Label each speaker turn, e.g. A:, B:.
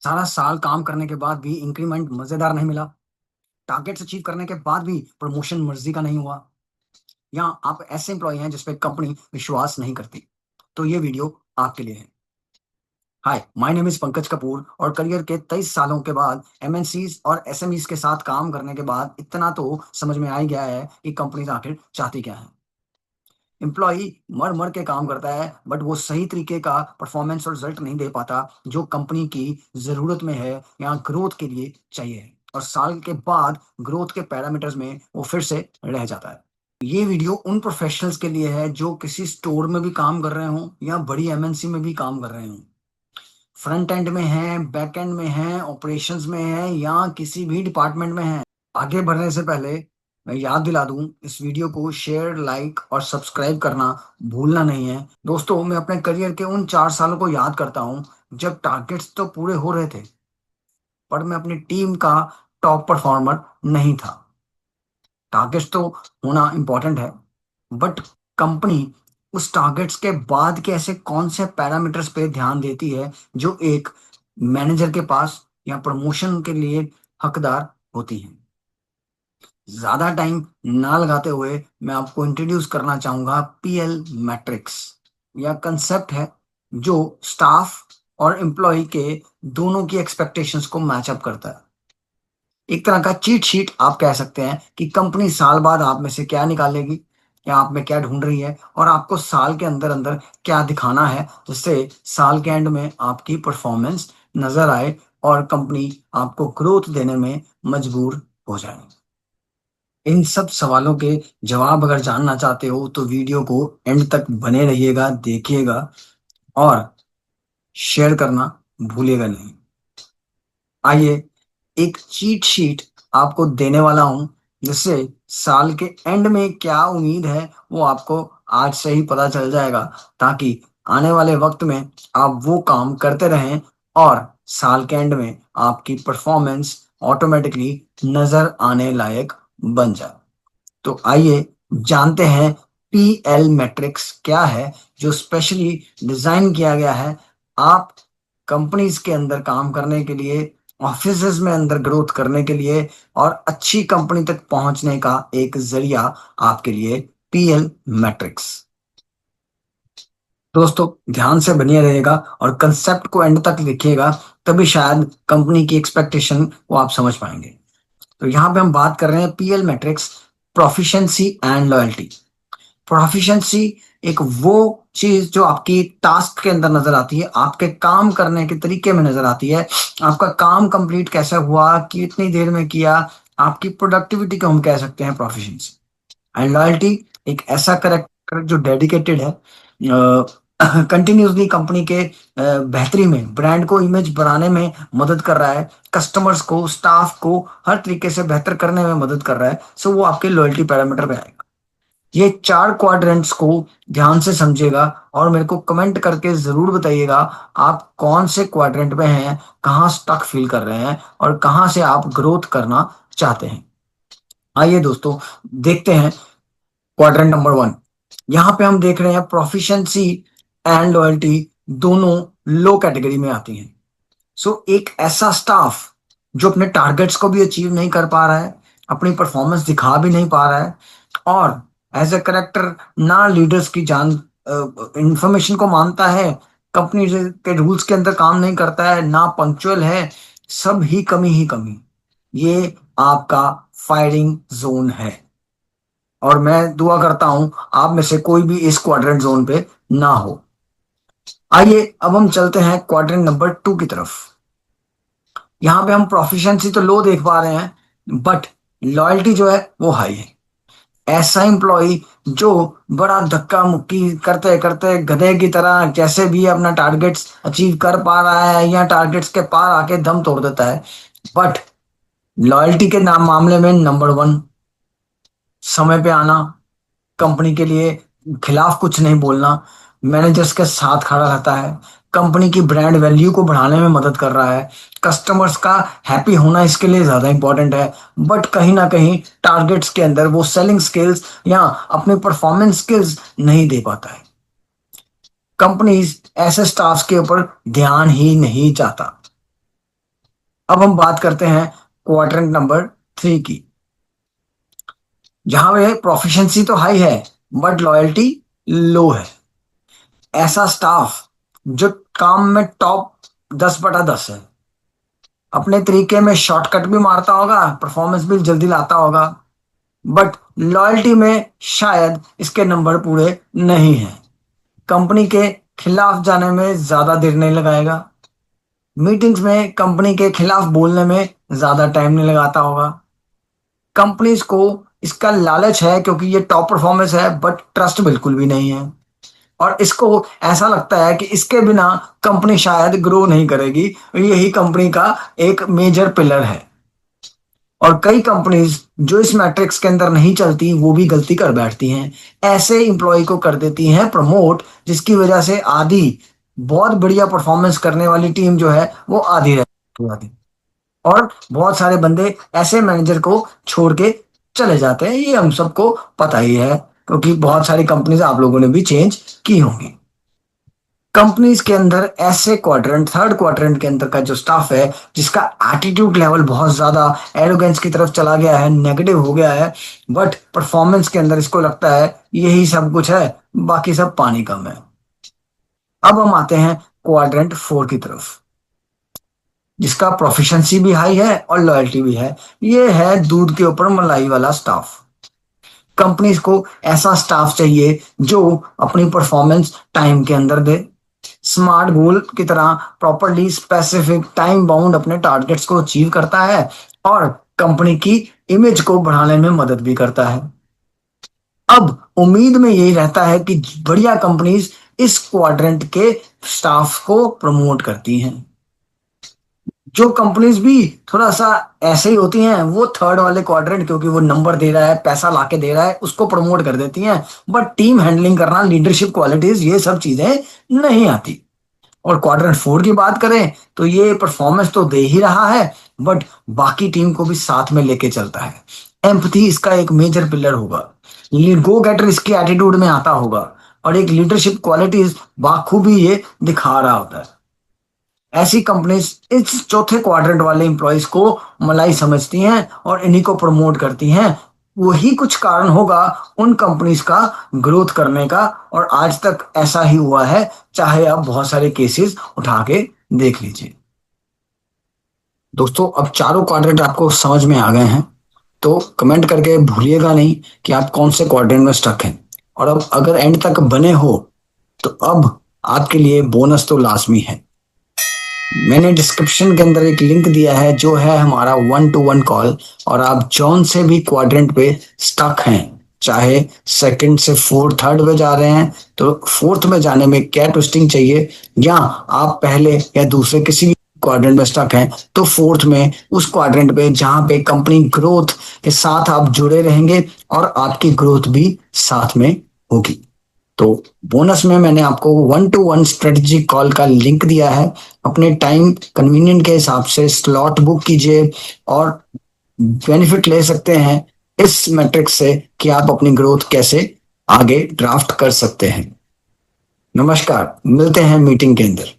A: सारा साल काम करने के बाद भी इंक्रीमेंट मजेदार नहीं मिला। टारगेट्स अचीव करने के बाद भी प्रमोशन मर्जी का नहीं हुआ। या आप ऐसे एम्प्लॉय हैं जिस पे कंपनी विश्वास नहीं करती, तो ये वीडियो आपके लिए है। Hi, my name is Pankaj Kapoor और करियर के 23 सालों के बाद एमएनसीज और एसएमईज के साथ काम करने के बाद इतना तो समझ में आ ही गया है कि कंपनी आखिर चाहती क्या है। एम्प्लॉय मर मर के काम करता है, बट वो सही तरीके का परफॉर्मेंस और रिजल्ट नहीं दे पाता जो कंपनी की जरूरत में है या ग्रोथ के लिए चाहिए, और साल के बाद ग्रोथ के पैरामीटर्स में वो फिर से रह जाता है। ये वीडियो उन प्रोफेशनल्स के लिए है जो किसी स्टोर में भी काम कर रहे हों या बड़ी एमएनसी में भी काम कर रहे हों, फ्रंट एंड में हैं, बैक एंड में हैं, ऑपरेशंस में हैं या किसी भी डिपार्टमेंट में हैं। आगे बढ़ने से पहले मैं याद दिला दूं, इस वीडियो को शेयर, लाइक और सब्सक्राइब करना भूलना नहीं है। दोस्तों, मैं अपने करियर के उन 4 सालों को याद करता हूं जब टारगेट्स तो पूरे हो रहे थे, पर मैं अपनी टीम का टॉप परफॉर्मर नहीं था। टारगेट्स तो होना इंपॉर्टेंट है, बट कंपनी उस टारगेट्स के बाद के ऐसे कौन से पैरामीटर्स पे ध्यान देती है जो एक मैनेजर के पास या प्रमोशन के लिए हकदार होती हैं। ज्यादा टाइम ना लगाते हुए मैं आपको इंट्रोड्यूस करना चाहूंगा पीएल मैट्रिक्स, या कंसेप्ट है जो स्टाफ और एम्प्लॉय के दोनों की एक्सपेक्टेशंस को मैच अप करता है। एक तरह का चीट शीट आप कह सकते हैं कि कंपनी साल बाद आप में से क्या निकालेगी या आप में क्या ढूंढ रही है, और आपको साल के अंदर अंदर क्या दिखाना है जिससे साल के एंड में आपकी परफॉर्मेंस नजर आए और कंपनी आपको ग्रोथ देने में मजबूर हो जाए। इन सब सवालों के जवाब अगर जानना चाहते हो तो वीडियो को एंड तक बने रहिएगा, देखिएगा और शेयर करना भूलिएगा नहीं। आइए, एक चीट शीट आपको देने वाला हूं जिससे साल के एंड में क्या उम्मीद है वो आपको आज से ही पता चल जाएगा, ताकि आने वाले वक्त में आप वो काम करते रहें और साल के एंड में आपकी परफॉर्मेंस ऑटोमेटिकली नजर आने लायक बन जाए। तो आइए जानते हैं पीएल मैट्रिक्स क्या है, जो स्पेशली डिजाइन किया गया है आप कंपनीज के अंदर काम करने के लिए, ऑफिसेज में अंदर ग्रोथ करने के लिए और अच्छी कंपनी तक पहुंचने का एक जरिया आपके लिए। पीएल मैट्रिक्स दोस्तों, ध्यान से बनिए रहेगा और कंसेप्ट को एंड तक लिखिएगा, तभी शायद कंपनी की एक्सपेक्टेशन को आप समझ पाएंगे। तो यहाँ पे हम बात कर रहे हैं PL matrix, proficiency and loyalty. Proficiency एक वो चीज जो आपकी टास्क के अंदर नजर आती है, आपके काम करने के तरीके में नजर आती है, आपका काम कंप्लीट कैसे हुआ, कितनी देर में किया, आपकी प्रोडक्टिविटी को हम कह सकते हैं प्रोफिशिएंसी। एंड लॉयल्टी एक ऐसा करेक्टर जो डेडिकेटेड है, कंटिन्यूसली कंपनी के बेहतरी में, ब्रांड को इमेज बनाने में मदद कर रहा है, कस्टमर्स को, स्टाफ को हर तरीके से बेहतर करने में मदद कर रहा है, सो वो आपके लॉयल्टी पैरामीटर पे आएगा। ये 4 क्वाड्रेंट्स को ध्यान से समझिएगा और मेरे को कमेंट करके जरूर बताइएगा आप कौन से क्वाड्रेंट में हैं, कहाँ स्टक फील कर रहे हैं और कहाँ से आप ग्रोथ करना चाहते हैं। आइए दोस्तों, देखते हैं क्वाड्रेंट नंबर 1। यहाँ पे हम देख रहे हैं प्रोफिशिएंसी एंड लॉयल्टी दोनों लो कैटेगरी में आती हैं। सो एक ऐसा स्टाफ जो अपने टारगेट्स को भी अचीव नहीं कर पा रहा है, अपनी परफॉर्मेंस दिखा भी नहीं पा रहा है और एज ए करेक्टर ना लीडर्स की जान इंफॉर्मेशन को मानता है, कंपनी के रूल्स के अंदर काम नहीं करता है, ना पंक्चुअल है, सब ही कमी, ये आपका फायरिंग जोन है। और मैं दुआ करता हूं आप में से कोई भी इस क्वाड्रेंट जोन पे ना हो। आइए अब हम चलते हैं क्वाड्रेंट नंबर 2 की तरफ। यहाँ पे हम प्रोफिशिएंसी तो लो देख पा रहे हैं, बट लॉयल्टी जो है वो हाई है। ऐसा एम्प्लॉय जो बड़ा धक्का मुक्की करते करते गधे की तरह जैसे भी अपना टारगेट्स अचीव कर पा रहा है या टारगेट्स के पार आके दम तोड़ देता है, बट लॉयल्टी के नाम मामले में नंबर 1, समय पे आना, कंपनी के लिए खिलाफ कुछ नहीं बोलना, मैनेजर्स के साथ खड़ा रहता है, कंपनी की ब्रांड वैल्यू को बढ़ाने में मदद कर रहा है, कस्टमर्स का हैप्पी होना इसके लिए ज्यादा इंपॉर्टेंट है, बट कहीं ना कहीं टारगेट्स के अंदर वो सेलिंग स्किल्स या अपने परफॉर्मेंस स्किल्स नहीं दे पाता है। कंपनीज ऐसे स्टाफ के ऊपर ध्यान ही नहीं चाहता। अब हम बात करते हैं क्वाड्रेंट नंबर 3 की, जहां पे प्रोफिशिएंसी तो हाई है बट लॉयल्टी लो है। ऐसा स्टाफ जो काम में टॉप 10/10 है, अपने तरीके में शॉर्टकट भी मारता होगा, परफॉर्मेंस भी जल्दी लाता होगा, बट लॉयल्टी में शायद इसके नंबर पूरे नहीं है। कंपनी के खिलाफ जाने में ज्यादा देर नहीं लगाएगा, मीटिंग्स में कंपनी के खिलाफ बोलने में ज्यादा टाइम नहीं लगाता होगा। कंपनीज को इसका लालच है क्योंकि ये टॉप परफॉर्मेंस है, बट ट्रस्ट बिल्कुल भी नहीं है। और इसको ऐसा लगता है कि इसके बिना कंपनी शायद ग्रो नहीं करेगी, यही कंपनी का एक मेजर पिलर है। और कई कंपनीज जो इस मैट्रिक्स के अंदर नहीं चलती वो भी गलती कर बैठती हैं, ऐसे इंप्लॉय को कर देती हैं प्रमोट, जिसकी वजह से आधी बहुत बढ़िया परफॉर्मेंस करने वाली टीम जो है वो आधी रह जाती, और बहुत सारे बंदे ऐसे मैनेजर को छोड़ के चले जाते हैं। ये हम सबको पता ही है क्योंकि बहुत सारी कंपनीज आप लोगों ने भी चेंज की होंगी। कंपनीज के अंदर ऐसे क्वाड्रेंट, थर्ड क्वाड्रेंट के अंदर का जो स्टाफ है जिसका एटीट्यूड लेवल बहुत ज्यादा एरोगेंस की तरफ चला गया है, नेगेटिव हो गया है, बट परफॉर्मेंस के अंदर इसको लगता है यही सब कुछ है, बाकी सब पानी कम है। अब हम आते हैं क्वाड्रेंट 4 की तरफ, जिसका प्रोफिशिएंसी भी हाई है और लॉयल्टी भी है। ये है दूध के ऊपर मलाई वाला स्टाफ। कंपनीज को ऐसा स्टाफ चाहिए जो अपनी परफॉर्मेंस टाइम के अंदर दे, स्मार्ट गोल की तरह प्रॉपरली स्पेसिफिक टाइम बाउंड अपने टारगेट्स को अचीव करता है, और कंपनी की इमेज को बढ़ाने में मदद भी करता है। अब उम्मीद में यही रहता है कि बढ़िया कंपनीज इस क्वाड्रेंट के स्टाफ को प्रमोट करती हैं। जो कंपनीज भी थोड़ा सा ऐसे ही होती हैं वो थर्ड वाले क्वाड्रेंट, क्योंकि वो नंबर दे रहा है, पैसा लाके दे रहा है, उसको प्रमोट कर देती हैं, बट टीम हैंडलिंग करना, लीडरशिप क्वालिटीज, ये सब चीजें नहीं आती। और क्वाड्रेंट 4 की बात करें तो ये परफॉर्मेंस तो दे ही रहा है, बट बाकी टीम को भी साथ में लेके चलता है। एम्पथी इसका एक मेजर पिलर होगा, लीड गो गेटर इसकी एटीट्यूड में आता होगा, और एक लीडरशिप क्वालिटीज बाखूबी ये दिखा रहा होता है। ऐसी कंपनीज इस चौथे क्वाड्रेंट वाले इंप्लॉइज को मलाई समझती हैं और इन्हीं को प्रमोट करती हैं। वही कुछ कारण होगा उन कंपनीज का ग्रोथ करने का, और आज तक ऐसा ही हुआ है, चाहे आप बहुत सारे केसेस उठा के देख लीजिए। दोस्तों, अब चारों क्वाड्रेंट आपको समझ में आ गए हैं, तो कमेंट करके भूलिएगा नहीं कि आप कौन से क्वाड्रेंट में स्टक हैं। और अब अगर एंड तक बने हो तो अब आपके लिए बोनस तो लाजमी है। मैंने डिस्क्रिप्शन के अंदर एक लिंक दिया है जो है हमारा 1-to-1 कॉल, और आप जौन से भी क्वाड्रेंट पे स्टक हैं, चाहे सेकंड से फोर्थ, थर्ड में जा रहे हैं तो फोर्थ में जाने में क्या ट्विस्टिंग चाहिए, या आप पहले या दूसरे किसी भी क्वाड्रेंट में स्टक हैं तो फोर्थ में उस क्वाड्रेंट पे जहां पे कंपनी ग्रोथ के साथ आप जुड़े रहेंगे और आपकी ग्रोथ भी साथ में होगी। तो बोनस में मैंने आपको 1-to-1 स्ट्रेटजी कॉल का लिंक दिया है। अपने टाइम कन्वीनियंट के हिसाब से स्लॉट बुक कीजिए और बेनिफिट ले सकते हैं इस मैट्रिक्स से कि आप अपनी ग्रोथ कैसे आगे ड्राफ्ट कर सकते हैं। नमस्कार, मिलते हैं मीटिंग के अंदर।